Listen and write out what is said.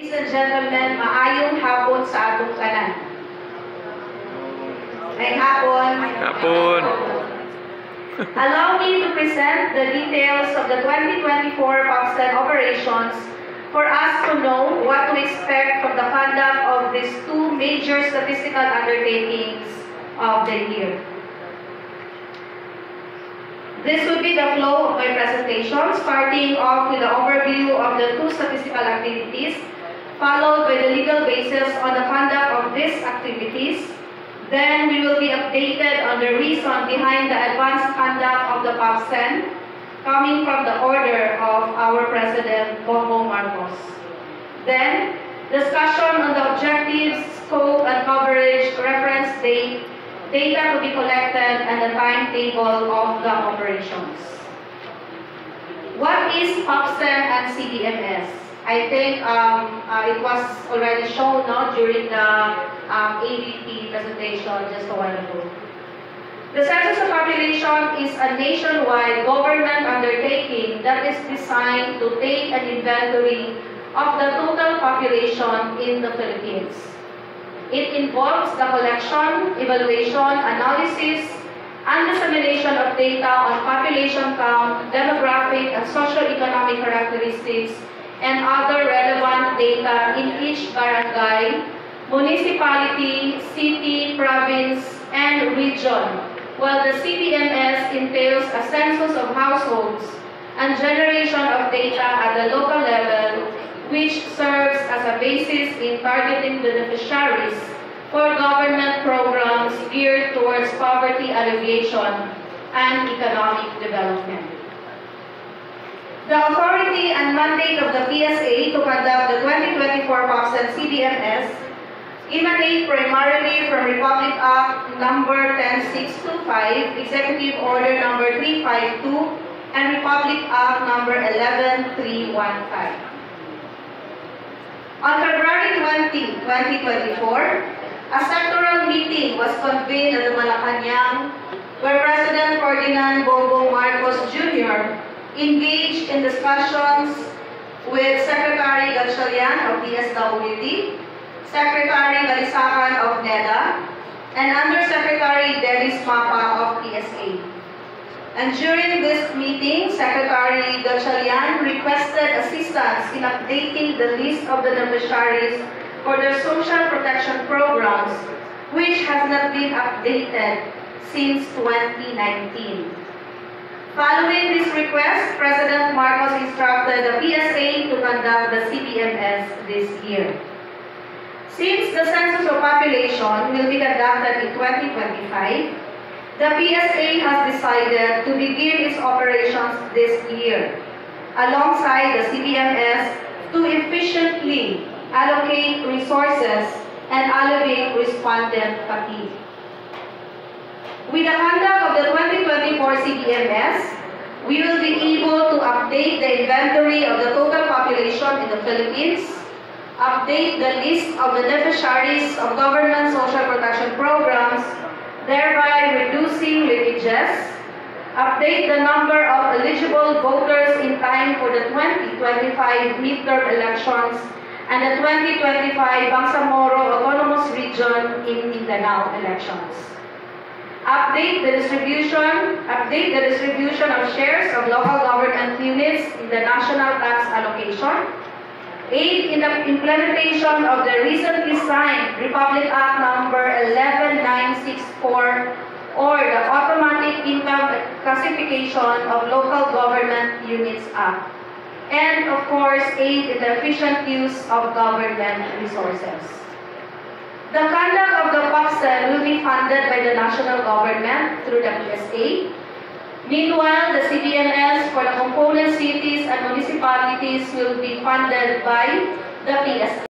Ladies and gentlemen, maayong hapon sa atong tanan. May hapon. Hapon. Allow me to present the details of the 2024 POPSEN operations for us to know what to expect from the conduct of these two major statistical undertakings of the year. This would be the flow of my presentation, starting off with the overview of the two statistical activities, followed by the legal basis on the conduct of these activities. Then we will be updated on the reason behind the advanced conduct of the POPSEN, coming from the order of our President, Bongbong Marcos. Then, discussion on the objectives, scope, and coverage, reference date, data to be collected, and the timetable of the operations. What is POPSEN and CDMS? I think it was already shown during the AVP presentation just a while ago. The Census of Population is a nationwide government undertaking that is designed to take an inventory of the total population in the Philippines. It involves the collection, evaluation, analysis, and dissemination of data on population count, demographic, and socio-economic characteristics, and other relevant data in each barangay, municipality, city, province, and region, while the CDMS entails a census of households and generation of data at the local level, which serves as a basis in targeting beneficiaries for government programs geared towards poverty alleviation and economic development. The authority and mandate of the PSA to conduct the 2024 POPSEN CDMS emanate primarily from Republic Act No. 10625, Executive Order No. 352, and Republic Act No. 11315. On February 20, 2024, a sectoral meeting was convened at the Malacanang, where President Ferdinand Bongbong Marcos Jr. engaged in discussions with Secretary Gatchalian of DSWD, Secretary Balisacan of NEDA, and Undersecretary Dennis Mapa of PSA. And during this meeting, Secretary Gatchalian requested assistance in updating the list of the beneficiaries for their social protection programs, which has not been updated since 2019. Following this request, President Marcos instructed the PSA to conduct the CDMS this year. Since the Census of Population will be conducted in 2025, the PSA has decided to begin its operations this year, alongside the CDMS, to efficiently allocate resources and alleviate respondent fatigue. With the conduct of the 2024 CDMS, we will be able to update the inventory of the total population in the Philippines, update the list of beneficiaries of government social protection programs, thereby reducing leakages, update the number of eligible voters in time for the 2025 midterm elections and the 2025 Bangsamoro Autonomous Region in Mindanao elections. Update the distribution of shares of local government units in the national tax allocation, aid in the implementation of the recently signed Republic Act No. 11964, or the Automatic Income Classification of Local Government Units Act, and of course, aid in the efficient use of government resources. The conduct of the POPSEN will be funded by the national government through the PSA. Meanwhile, the CDMS for the component cities and municipalities will be funded by the PSA.